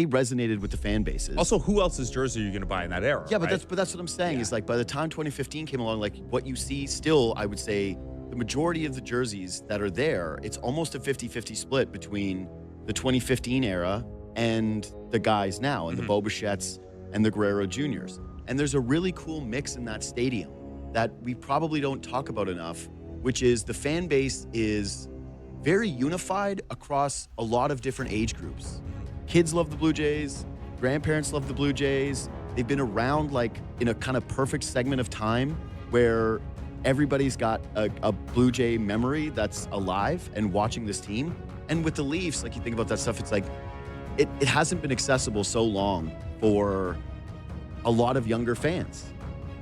resonated with the fan bases. Also, who else's jersey are you going to buy in that era? Yeah, right? but that's what I'm saying is like by the time 2015 came along, like what you see still, I would say the majority of the jerseys that are there, it's almost a 50-50 split between the 2015 era and the guys now and the Bobichettes and the Guerrero Juniors. And there's a really cool mix in that stadium that we probably don't talk about enough, which is the fan base is very unified across a lot of different age groups. Kids love the Blue Jays. Grandparents love the Blue Jays. They've been around like in a kind of perfect segment of time where everybody's got a Blue Jay memory that's alive and watching this team. And with the Leafs, like you think about that stuff, it's like it hasn't been accessible so long for a lot of younger fans.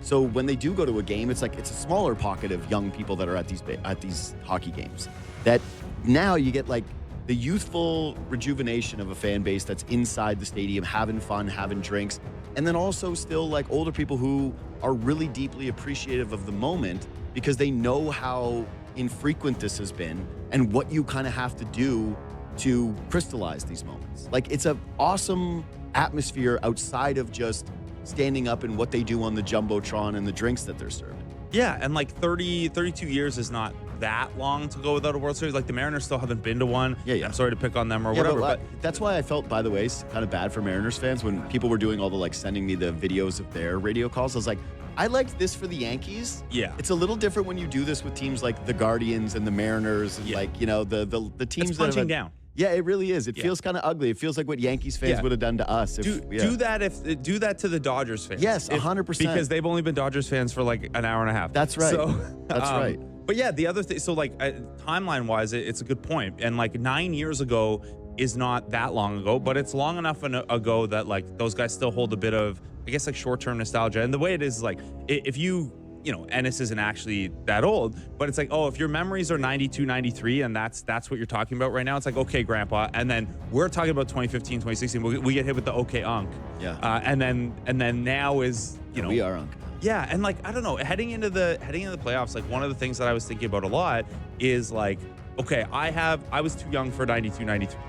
So when they do go to a game, it's like it's a smaller pocket of young people that are at these hockey games. That now you get like the youthful rejuvenation of a fan base that's inside the stadium, having fun, having drinks, and then also still like older people who are really deeply appreciative of the moment because they know how infrequent this has been and what you kind of have to do to crystallize these moments. Like it's an awesome atmosphere outside of just standing up and what they do on the Jumbotron and the drinks that they're serving. Yeah, and like 32 years is not that long to go without a World Series. Like the Mariners still haven't been to one. Yeah. I'm sorry to pick on them or whatever. But that's why I felt, by the way, kind of bad for Mariners fans when people were doing all the like sending me the videos of their radio calls. I was like, I liked this for the Yankees. Yeah. It's a little different when you do this with teams like the Guardians and the Mariners and like, you know, the teams it's that punching down. Yeah, it really is. It feels kind of ugly. It feels like what Yankees fans would have done to us. Do that to the Dodgers fans. Yes, 100%. Because they've only been Dodgers fans for like an hour and a half. That's right. So, That's right. But yeah, the other thing, so like timeline-wise, it's a good point. And like 9 years ago is not that long ago, but it's long enough ago that like those guys still hold a bit of, I guess, like short-term nostalgia. And the way it is like, if you know, Ennis isn't actually that old, but it's like, oh, if your memories are 92, 93, and that's what you're talking about right now, it's like, okay, Grandpa. And then we're talking about 2015, 2016. We get hit with the okay, Unc. Yeah. And then now is, you know. We are Unc. Yeah, and like I don't know, heading into the playoffs, like one of the things that I was thinking about a lot is like, okay, I was too young for 92, 93.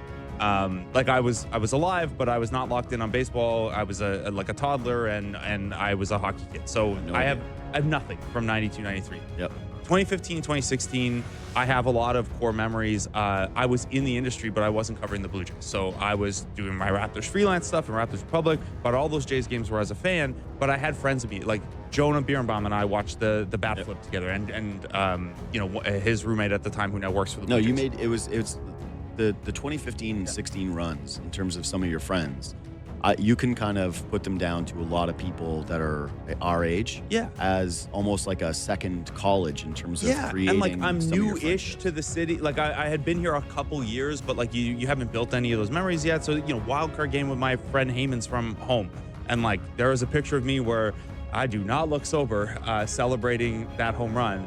Like I was alive, but I was not locked in on baseball. I was like a toddler and I was a hockey kid. So I have nothing from 92, 93. Yep. 2015, 2016, I have a lot of core memories. I was in the industry, but I wasn't covering the Blue Jays. So I was doing my Raptors freelance stuff and Raptors Republic, but all those Jays games were as a fan. But I had friends of me, like Jonah Birnbaum and I watched the bat flip together. And you know, his roommate at the time who now works for the Blue Jays. No, you made, it was the 2015 and 16 runs in terms of some of your friends. You can kind of put them down to a lot of people that are our age as almost like a second college in terms of creating. And like I'm some new-ish to the city. Like I had been here a couple years, but like you haven't built any of those memories yet. So, you know, wild card game with my friend Heyman's from home. And like there was a picture of me where I do not look sober celebrating that home run.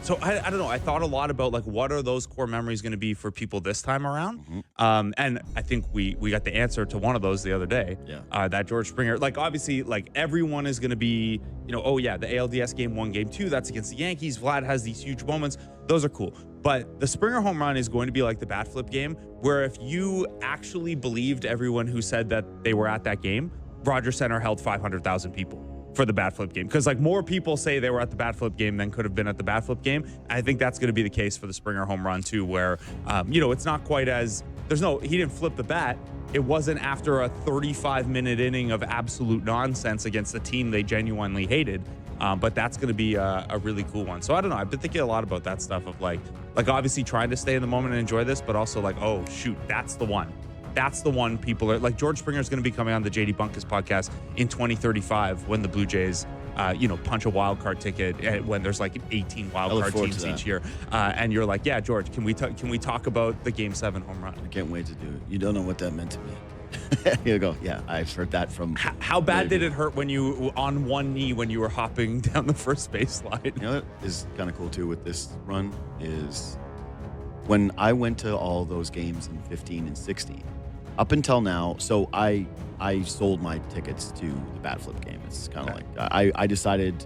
So I don't know. I thought a lot about like what are those core memories going to be for people this time around, and I think we got the answer to one of those the other day. Yeah. That George Springer, like obviously, like everyone is going to be, you know, oh yeah, the ALDS game 1, game 2, that's against the Yankees. Vlad has these huge moments. Those are cool. But the Springer home run is going to be like the bat flip game, where if you actually believed everyone who said that they were at that game, Rogers Center held 500,000 people for the bat flip game, because like more people say they were at the bat flip game than could have been at the bat flip game. I think that's going to be the case for the Springer home run too, where you know, it's not quite as he didn't flip the bat. It wasn't after a 35-minute inning of absolute nonsense against a team they genuinely hated. But that's going to be a really cool one. So I don't know. I've been thinking a lot about that stuff of like obviously trying to stay in the moment and enjoy this, but also like, oh shoot, that's the one. That's the one people are like. George Springer is going to be coming on the JD Bunkis podcast in 2035 when the Blue Jays, you know, punch a wild card ticket when there's like 18 wild card teams each year. And you're like, yeah, George, can we talk about the Game 7 home run? I can't wait to do it. You don't know what that meant to me. You go, yeah, I've heard that from. How bad did it hurt when you on one knee when you were hopping down the first base line? You know what is kind of cool too with this run is when I went to all those games in 15 and 16. Up until now, so I sold my tickets to the bat flip game. It's kind of like I decided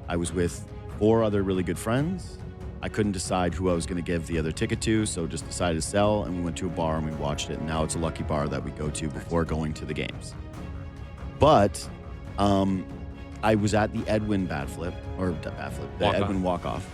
I was with 4 other really good friends. I couldn't decide who I was going to give the other ticket to, so just decided to sell, and we went to a bar and we watched it. And now it's a lucky bar that we go to before going to the games. But I was at the Edwin Edwin walk-off.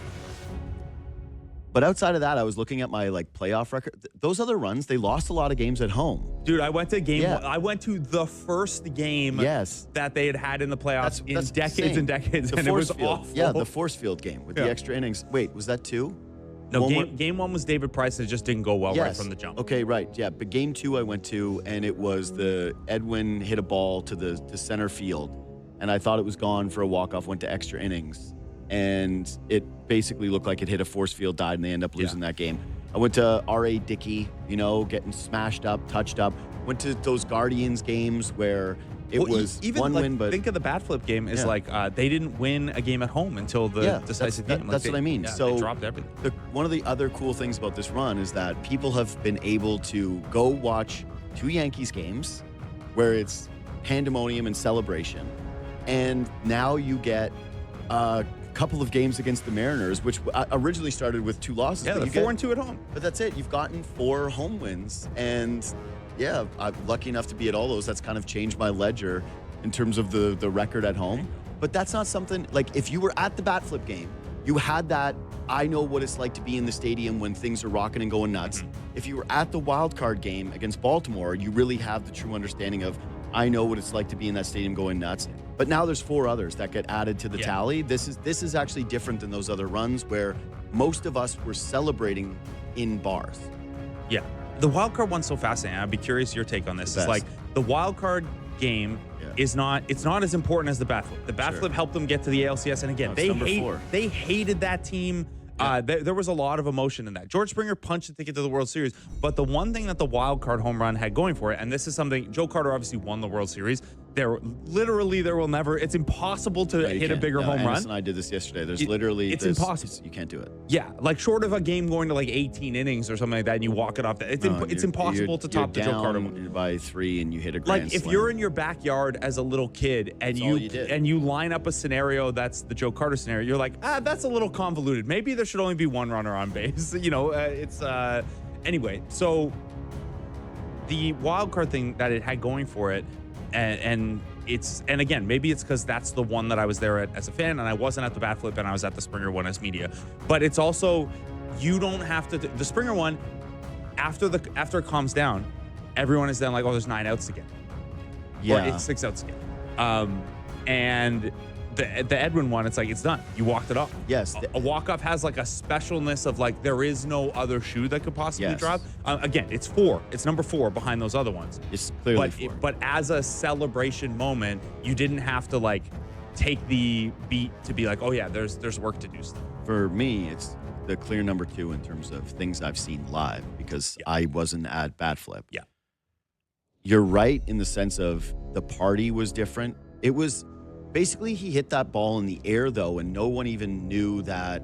But outside of that, I was looking at my playoff record. Those other runs, they lost a lot of games at home. Dude, I went to I went to the first game that they had in the playoffs in decades and decades, and it was awful. Yeah, the force field game with the extra innings. Wait, was that 2? No, game 1 was David Price. It just didn't go well right from the jump. Okay, right. Yeah, but game 2 I went to, and it was the Edwin hit a ball to center field, and I thought it was gone for a walk-off, went to extra innings. And it basically looked like it hit a force field, died, and they end up losing that game. I went to R.A. Dickey, getting smashed up, touched up. Went to those Guardians games where it was even one win, but think of the bat flip game is they didn't win a game at home until the decisive game. That's what I mean. So they dropped everything. One of the other cool things about this run is that people have been able to go watch 2 Yankees games where it's pandemonium and celebration, and now you get couple of games against the Mariners, which originally started with 2 losses. Yeah, they're 4-2 at home. But that's it. You've gotten 4 home wins. And yeah, I'm lucky enough to be at all those. That's kind of changed my ledger in terms of the record at home. But that's not something, if you were at the bat flip game, you had that, I know what it's like to be in the stadium when things are rocking and going nuts. If you were at the wild card game against Baltimore, you really have the true understanding of, I know what it's like to be in that stadium going nuts. But now there's 4 others that get added to the tally. This is actually different than those other runs where most of us were celebrating in bars. Yeah. The wild card one's so fascinating. I'd be curious your take on this. It's the wild card game is not as important as the bat flip. The bat flip helped them get to the ALCS, and again, they hated that team. There was a lot of emotion in that. George Springer punched the ticket to the World Series, but the one thing that the wild card home run had going for it, and this is something, Joe Carter obviously won the World Series. It's impossible to hit a bigger home run. And I did this yesterday. It's impossible. You can't do it. Yeah, short of a game going to 18 innings or something like that, and you walk it off. It's impossible to top the Joe Carter one. You're by 3 and you hit a grand slam. If you're in your backyard as a little kid and you line up a scenario that's the Joe Carter scenario, you're like, that's a little convoluted. Maybe there should only be 1 runner on base. Anyway. So the wild card thing that it had going for it. And again, maybe it's because that's the one that I was there at as a fan, and I wasn't at the bat flip, and I was at the Springer one as media. But it's also, you don't have to. The Springer one, after it calms down, everyone is then like, oh, there's 9 outs again. Yeah, or it's 6 outs again. And the Edwin one, it's it's done. You walked it off. Yes. A walk-off has a specialness of there is no other shoe that could possibly drop. Again, it's 4. It's number 4 behind those other ones. It's clearly 4. But as a celebration moment, you didn't have to take the beat to be oh yeah, there's work to do still. For me, it's the clear number 2 in terms of things I've seen live because I wasn't at bat flip. Yeah. You're right in the sense of the party was different. It was basically, he hit that ball in the air, though, and no one even knew that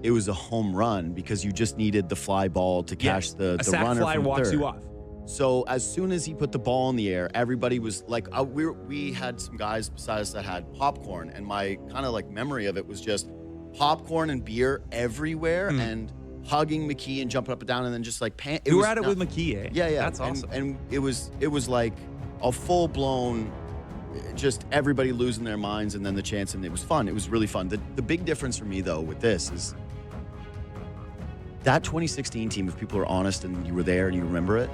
it was a home run because you just needed the fly ball to catch the runner from third. A sac fly walks you off. So as soon as he put the ball in the air, everybody was we had some guys beside us that had popcorn, and my kind of memory of it was just popcorn and beer everywhere and hugging McKee and jumping up and down and then just You were at it with McKee, eh? Yeah. That's awesome. And it was like a full-blown, just everybody losing their minds, and then the chance, and it was fun. It was really fun. The big difference for me, though, with this is that 2016 team, if people are honest and you were there and you remember it,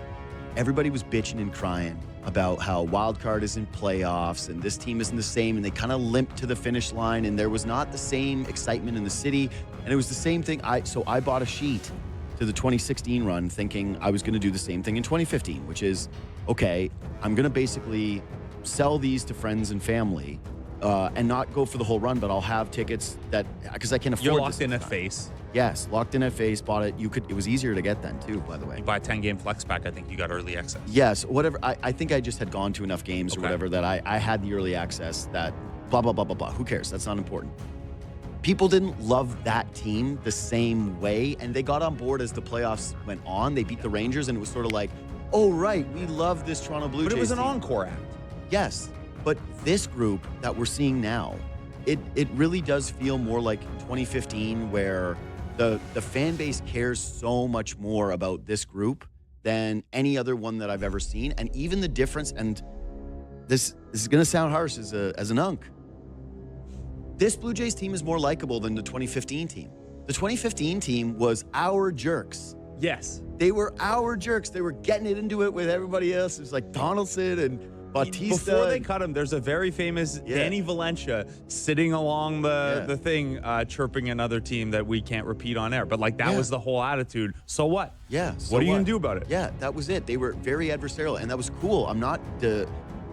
everybody was bitching and crying about how wild card is in playoffs and this team isn't the same, and they kind of limped to the finish line, and there was not the same excitement in the city, and it was the same thing. So I bought a sheet to the 2016 run thinking I was going to do the same thing in 2015, which is, okay, I'm going to basically sell these to friends and family and not go for the whole run, but I'll have tickets that, because I can afford. You're locked in at face. Yes, locked in at face, bought it. It was easier to get then too, by the way. You buy a 10-game flex pack, I think you got early access. Yes, whatever. I think I just had gone to enough games or whatever that I had the early access that blah, blah, blah, blah, blah. Who cares? That's not important. People didn't love that team the same way, and they got on board as the playoffs went on. They beat the Rangers, and it was sort of like, oh, right, we love this Toronto Blue Jays But it was an team. encore act. Yes, but this group that we're seeing now, it really does feel more like 2015, where the fan base cares so much more about this group than any other one that I've ever seen. And even the difference, and this is going to sound harsh as an unk, this Blue Jays team is more likable than the 2015 team. The 2015 team was our jerks. Yes. They were our jerks. They were getting it into it with everybody else. It was like Donaldson and Bautista. Before they cut him, there's a very famous Danny Valencia sitting along the thing, chirping another team that we can't repeat on air. But like that was the whole attitude. So what? Yeah. What are you gonna do about it? Yeah, that was it. They were very adversarial, and that was cool. I'm not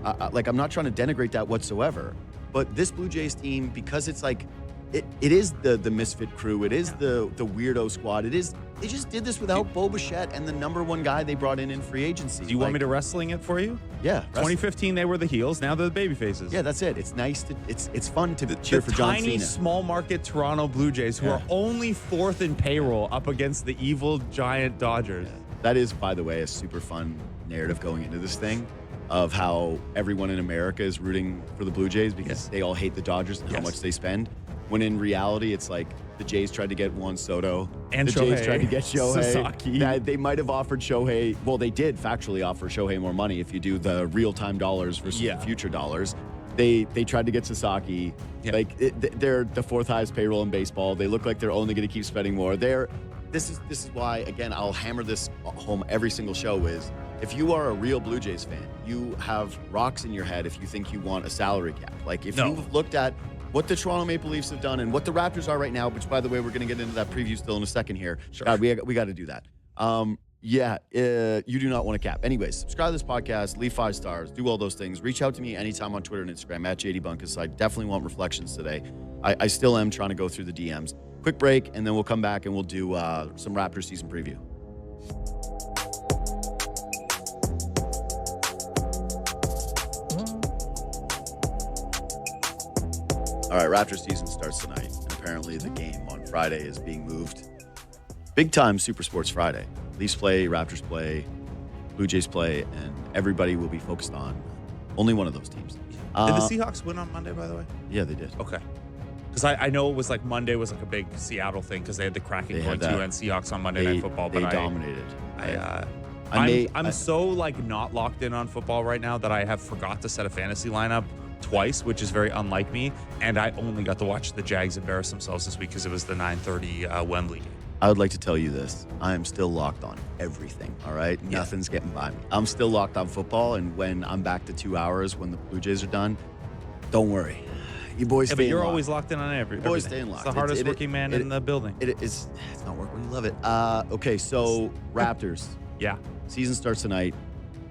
I'm not trying to denigrate that whatsoever. But this Blue Jays team, because it's like it is the misfit crew. It is the weirdo squad. It is. They just did this without Bo Bichette and the number one guy they brought in free agency. Do you want me to wrestling it for you? Yeah. 2015, they were the heels. Now they're the baby faces. Yeah, that's it. It's nice to. It's fun to cheer for John Cena. Tiny, small market Toronto Blue Jays, who are only 4th in payroll, up against the evil giant Dodgers. Yeah. That is, by the way, a super fun narrative going into this thing, of how everyone in America is rooting for the Blue Jays because they all hate the Dodgers and how much they spend. When in reality, it's like the Jays tried to get Juan Soto. And the Shohei. Jays tried to get Shohei. Sasaki. They might have offered Shohei. Well, they did factually offer Shohei more money if you do the real-time dollars versus the future dollars. They tried to get Sasaki. Yeah. Like they're the 4th highest payroll in baseball. They look like they're only going to keep spending more. This is why, again, I'll hammer this home every single show is, if you are a real Blue Jays fan, you have rocks in your head if you think you want a salary cap. Like if you've looked at what the Toronto Maple Leafs have done and what the Raptors are right now, which, by the way, we're going to get into that preview still in a second here. Sure. God, we got to do that. You do not want a cap. Anyways, subscribe to this podcast, leave 5 stars, do all those things. Reach out to me anytime on Twitter and Instagram at JD Bunkis. I definitely want reflections today. I still am trying to go through the DMs. Quick break, and then we'll come back and we'll do some Raptors season preview. All right, Raptors season starts tonight, and apparently the game on Friday is being moved. Big time Super Sports Friday. Leafs play, Raptors play, Blue Jays play, and everybody will be focused on only one of those teams. Did the Seahawks win on Monday, by the way? Yeah, they did. Okay. Because I know it was like Monday was like a big Seattle thing because they had the Kraken going too and Seahawks on Monday Night Football. They dominated. I'm so like not locked in on football right now that I have forgot to set a fantasy lineup twice, which is very unlike me. And I only got to watch the Jags embarrass themselves this week because it was the 9:30 Wembley game. I would like to tell you this. I am still locked on everything, all right? Yeah. Nothing's getting by me. I'm still locked on football, and when I'm back to 2 hours when the Blue Jays are done, don't worry. You boys stay but you're locked. always locked in on everything. Boys stay locked. It's the hardest working man in the building. It's not work when you love it. Okay, so Raptors. Yeah. Season starts tonight.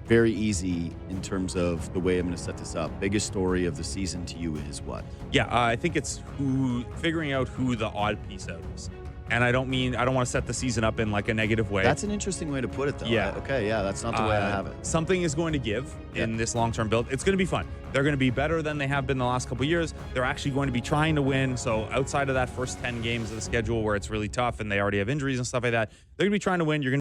Very easy in terms of the way I'm going to set this up. Biggest story of the season to you is what? Yeah, I think it's figuring out who the odd piece out is. And I don't want to set the season up in like a negative way. That's an interesting way to put it, though. Yeah. Okay, yeah, that's not the way I have it. Something is going to give in this long-term build. It's going to be fun. They're going to be better than they have been the last couple of years. They're actually going to be trying to win. So outside of that first 10 games of the schedule where it's really tough and they already have injuries and stuff like that, they're going to be trying to win. You're going